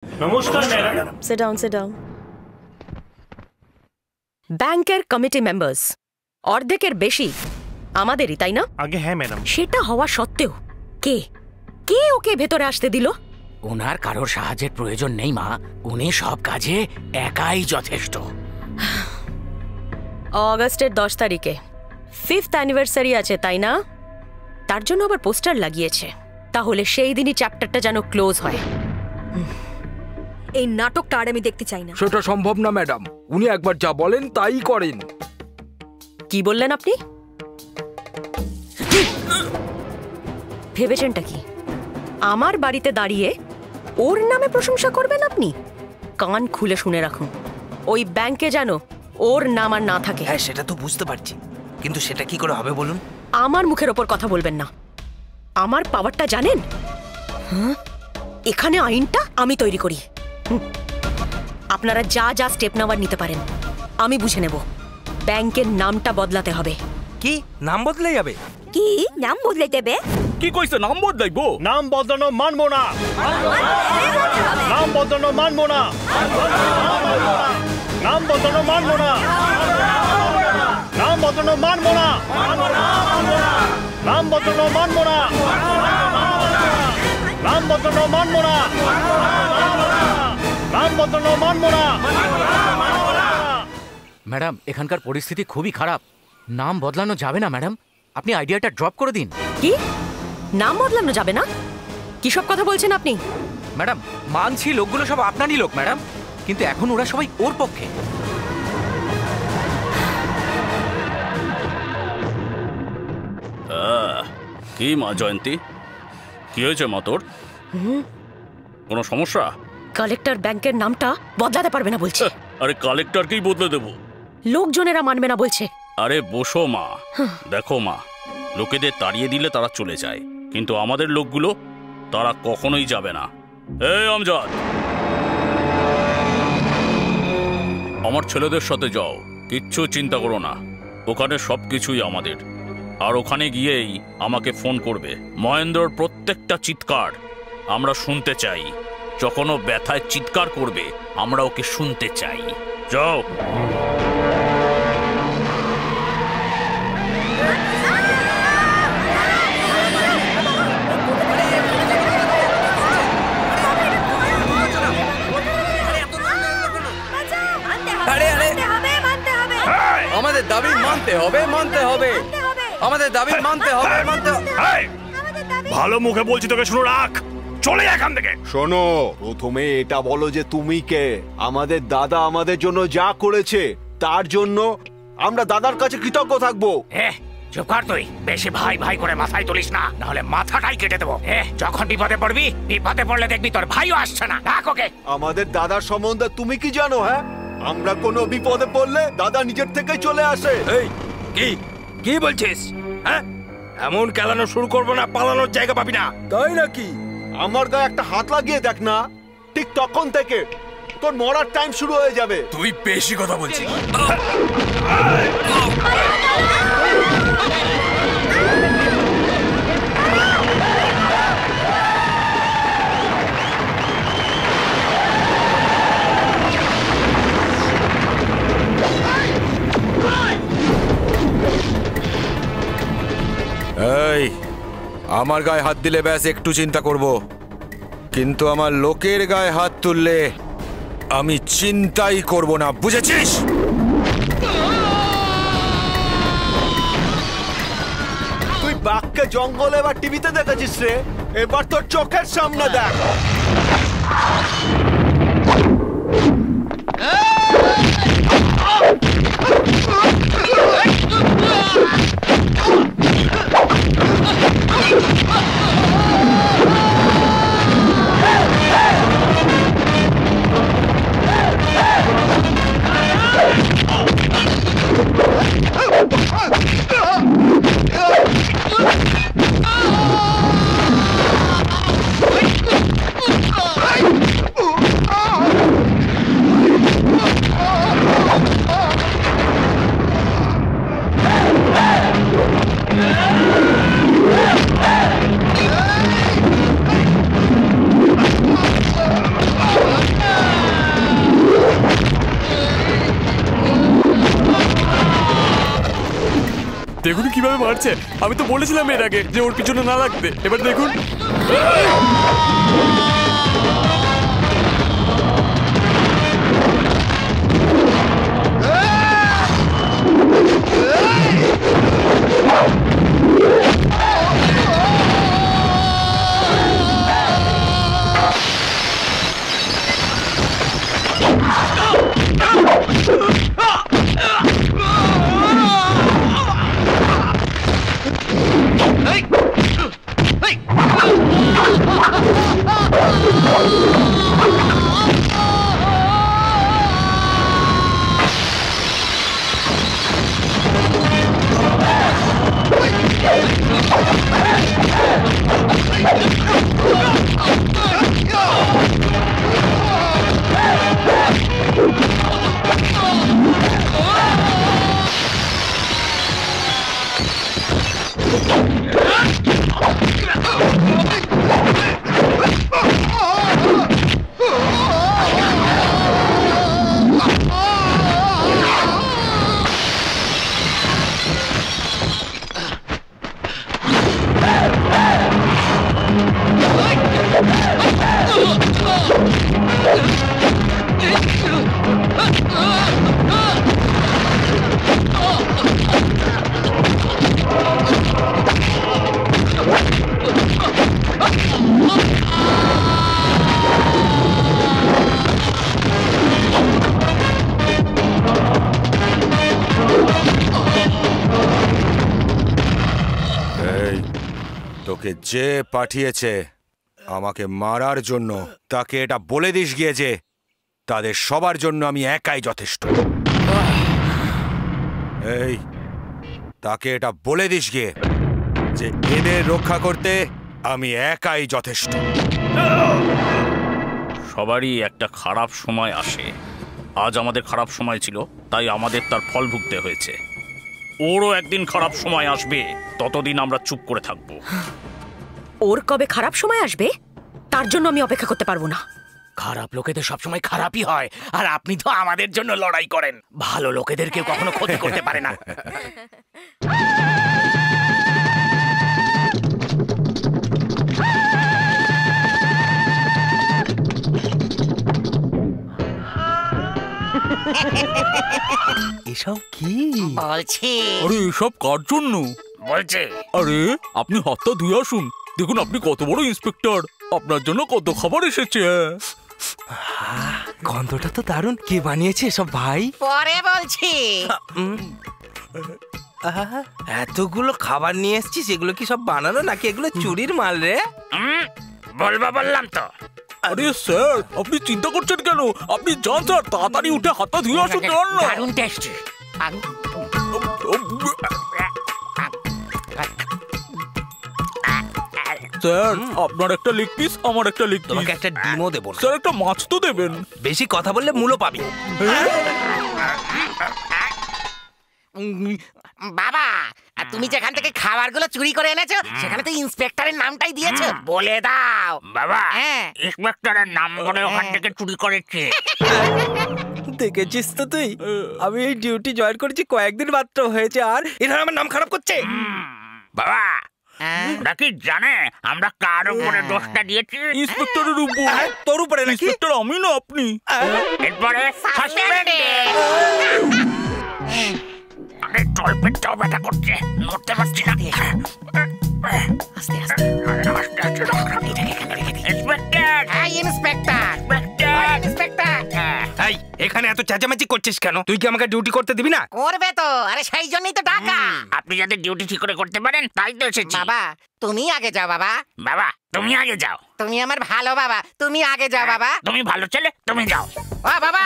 নমস্কার madam. Sit down, sit down. ব্যাংকের committee members অর্ধেকের বেশি আমাদেরই, তাই না? আগে হ্যাঁ ম্যাডাম। সেটা হওয়া সত্ত্বেও কে কে ওকে ভেতরে আসতে দিল? ওনার কারোর সাহায্যের প্রয়োজন নেই মা, উনি সব কাজে একাই যথেষ্ট। অগাস্টের 10 তারিখে 5th অ্যানিভার্সারি আছে, তাই না? তার জন্য আবার পোস্টার লাগিয়েছে। তাহলে সেই দিনই চ্যাপ্টারটা যেন ক্লোজ হয়। এই নাটকটা আর আমি দেখতে চাই না। সেটা সম্ভব না ম্যাডাম, উনি একবার যা বলেন তাই করেন। কি বললেন আপনি? ভেবেছেনটা কি আমার বাড়িতে দাঁড়িয়ে ওর নামে প্রশংসা করবেন আপনি? কান খুলে শুনে রাখুন, ওই ব্যাংকে যেন ওর নাম আর না থাকে। হ্যাঁ সেটা তো বুঝতে পারছি, কিন্তু সেটা কি করে হবে বলুন? আমার মুখের ওপর কথা বলবেন না। আমার পাওয়ারটা জানেন? এখানে আইনটা আমি তৈরি করি। আপনারা যা যা স্টেপ নেওয়ার নিতে পারেন, আমি বুঝে নেব। ব্যাংকের নামটা বদলাতে হবে। কি নাম বদলে যাবে? কি নাম বদলে দেবে? কি কইছে নাম বদলাইবো? নাম বদলানো মানবো না। নাম বদলানো মানবো না। নাম বদলানো মানবো না। নাম বদলানো মানবো না। নাম বদলানো মানবো না। নাম বদলানো মানবো না। নাম বদলানো মানবো না। ম্যাডাম এখানকার পরিস্থিতি খুবই খারাপ, নাম বদলানো যাবে না ম্যাডাম, আপনি আইডিয়াটা ড্রপ করে দিন। কি নাম বদলানো যাবে না? কি সব কথা বলছেন আপনি? ম্যাডাম মানছি লোকগুলো সব আপনারই লোক ম্যাডাম, কিন্তু এখন ওরা সবাই ওর পক্ষে। কি মা জয়ন্তী, কি হয়েছে মা তোর? কোনো সমস্যা? কালেক্টর ব্যাংকের নামটা বদলাতে পারবে না বলছে। আরে কালেক্টরকেই বদলে দেবো। লোকজনেরা মানবে না বলছে। আরে বসো মা, দেখো মা, লোকেদের তাড়িয়ে দিলে তারা চলে যায়, কিন্তু আমাদের লোকগুলো তারা কখনোই যাবে না। এই আমজাদ, আমার ছেলেদের সাথে যাও, কিচ্ছু চিন্তা করো না, ওখানে সবকিছুই আমাদের। আর ওখানে গিয়েই আমাকে ফোন করবে। মহেন্দ্রর প্রত্যেকটা চিৎকার আমরা শুনতে চাই। যখন ও ব্যথায় চিৎকার করবে আমরা ওকে শুনতে চাই। যাও। আমাদের দাবি মানতে হবে, মানতে হবে, আমাদের দাবি মানতে হবে, মানতে হবে। ভালো মুখে বলছি তোকে, শুনো রাখ, চলে এখান থেকে। শোনো, প্রথমে এটা বলো যে তুমি কে? আমাদের দাদা আমাদের জন্য যা করেছে তার জন্য আমরা দাদার কাছে কৃতজ্ঞ থাকবো। চুপ কর তুই, বেশি ভাই ভাই করে মাথায় তুলিস না, নাহলে মাথাটাই কেটে দেবো। যখন বিপদে পড়বি, বিপদে পড়লে দেখবি তোর ভাইও আসছে না। ডাক ওকে। আমাদের দাদার সম্বন্ধে তুমি কি জানো? হ্যাঁ, আমরা কোনো বিপদে পড়লে দাদা নিজের থেকে চলে আসে। এই কি কি বলছিস? হ্যাঁ, এমন কেলানো শুরু করবো না, পালানোর জায়গা পাবি না। তাই নাকি? আমার গায়ে একটা হাত লাগিয়ে দেখ না, ঠিক তখন থেকে তোর মরার টাইম শুরু হয়ে যাবে। তুই বেশি কথা বলছিস। এই, আমার গায়ে হাত দিলে ব্যাস একটু চিন্তা করব, কিন্তু আমার লোকের গায়ে হাত তুললে আমি চিন্তাই করব না, বুঝেছিস? তুই বাঘকে জঙ্গলে বা টিভিতে দেখেছিস রে, এবার তোর চোখের সামনে দেখ। কিভাবে মারছে। আমি তো বলেছিলাম এর আগে যে ওর পিছনে না লাগতে। এবার দেখুন। তোকে যে পাঠিয়েছে আমাকে মারার জন্য তাকে এটা বলে দিস গিয়ে যে তাদের সবার জন্য আমি একাই যথেষ্ট। এই তাকে এটা বলে দিস গিয়ে যে এদের রক্ষা করতে আমি একাই যথেষ্ট। সবারই একটা খারাপ সময় আসে। আজ আমাদের খারাপ সময় ছিল, তাই আমাদের তার ফল ভুগতে হয়েছে। ওরও একদিন খারাপ সময় আসবে, ততদিন আমরা চুপ করে থাকবো। ওর কবে খারাপ সময় আসবে তার জন্য আমি অপেক্ষা করতে পারবো না। খারাপ লোকেদের সবসময় খারাপই হয়, আর আপনি তো আমাদের জন্য লড়াই করেন। ভালো লোকেদের কেউ কখনো ক্ষতি করতে পারে না। এসব কি বলছি? আরে এসব কার জন্য বলছে? আরে আপনি হাতটা ধুয়ে আসুন, দেখুন আপনি কত বড় ইন্সপেক্টর, আপনার জন্য কত খাবার এসেছে। গন্ধটা তো দারুণ। কে বানিয়েছে এসব ভাই? পরে বলছি। এতগুলো খাবার নিয়ে এসেছিস, এগুলো কি সব বানানো নাকি এগুলো চুরির মাল রে? বলবা বললাম তো। আরে স্যার আপনি চিন্তা করছেন কেন? আপনি যান স্যার, তাড়াতাড়ি উঠে হাতটা ধুয়ে আসুন। দারুণ টেস্টি। স্যার আপনার একটা লেগ পিস, আমার একটা লেগ পিস। তোমাকে একটা ডিমও দেবো না। স্যার একটা মাছ তো দেবেন। বেশি কথা বললে মূল্য পাবি। বাবা, তুমি যেখান থেকে খাবারগুলো চুরি করে এনেছো সেখানে তো ইন্সপেক্টরের নামটাই দিয়েছো, বলে দাও। বাবা, ইন্সপেক্টরের নাম বলে ওখান থেকে চুরি করেছে। দেখেছিস তো তুই, আমি এই ডিউটি জয়েন করেছি কয়েকদিন মাত্র হয়েছে, আর এরা আমার নাম খারাপ করছে। বাবা, ওরা কি জানে আমরা কার উপরে দোষটা দিয়েছি? ইন্সপেক্টরের উপর। তোর উপরে নাকি? ইন্সপেক্টর আমি না আপনি। এরপরে টলপেটটাও ব্যথা করছে, নড়তে পারছি না। আস্তে আস্তে আস্তে আস্তে ইন্সপেক্টর, ইন্সপেক্টর। এই এখানে এত চেঁচামেচি করছিস কেন? তুই কি আমাকে ডিউটি করতে দিবি না? করবে তো, আরে সেই জন্যই তো ডাকা। আপনি যাতে ডিউটি ঠিক করে করতে পারেন তাই তো এসেছি। বাবা তুমি আগে যাও। বাবা, বাবা তুমি আগে যাও। তুমি আমার ভালো বাবা, তুমি আগে যাও বাবা। তুমি ভালো ছেলে, তুমি যাও। ও বাবা,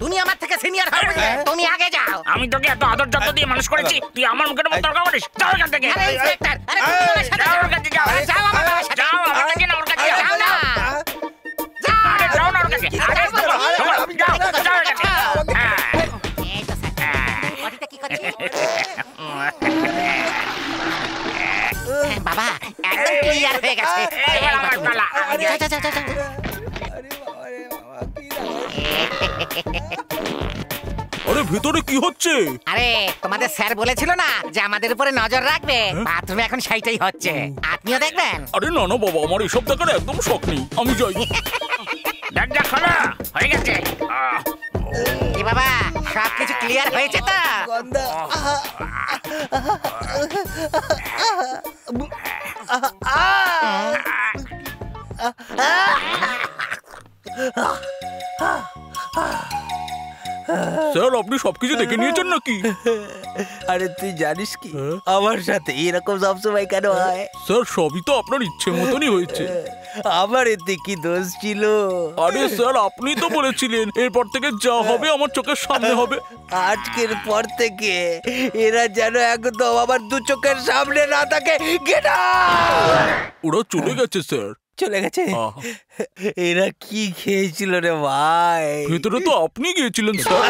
তুমি আমার থেকে সিনিয়র হবে, তুমি আগে যাও। আমি তোকে এত আদর যত্ন দিয়ে মানুষ করেছি, তুই আমার মুখের উপর তর্ক করিস? যাও এখান থেকে। আরে ইন্সপেক্টর, আরে তুমি আমার সাথে যাও। ওর কাছে যাও। যাও বাবা, যাও আমার কাছে না, ওর কাছে যাও না। যাও, আরে যাও না ওর কাছে। আরে যাও, যাও এর কাছে। এই তো স্যার, ওটা কি করছিস? বাবা একদম ক্লিয়ার হয়ে গেছে। এবার আমার পালা। যা যা যা যা। আরে ভেতরে কি হচ্ছে? আরে তোমাদের স্যার বলেছিল না যে আমাদের উপরে নজর রাখবে, বাথরুমে এখন সেইটাই হচ্ছে। আপনিও দেখবেন? আরে না না বাবা, আমার এসব দেখার একদম শখ নেই, আমি যাই। দরজা খোলা হয়ে গেছে। কি বাবা, সবকিছু ক্লিয়ার হয়েছে তো? স্যার আপনি সবকিছু দেখে নিয়েছেন নাকি? আরে তুই জানিস কি আমার সাথে এরকম সবসময় কেন হয়? স্যার সবই তো আপনার ইচ্ছে মতনই হয়েছে। আমার এতে কি দোষ ছিল? আরে স্যার আপনি তো বলেছিলেন এরপর থেকে যা হবে আমার চোখের সামনে হবে। আজকের পর থেকে এরা যেন একদম আমার দু চোখের সামনে না থাকে। Get out! ওরা চলে গেছে স্যার। চলে গেছে? এরা কি খেয়েছিল রে ভাই? ভেতরে তো আপনি গিয়েছিলেন স্যার।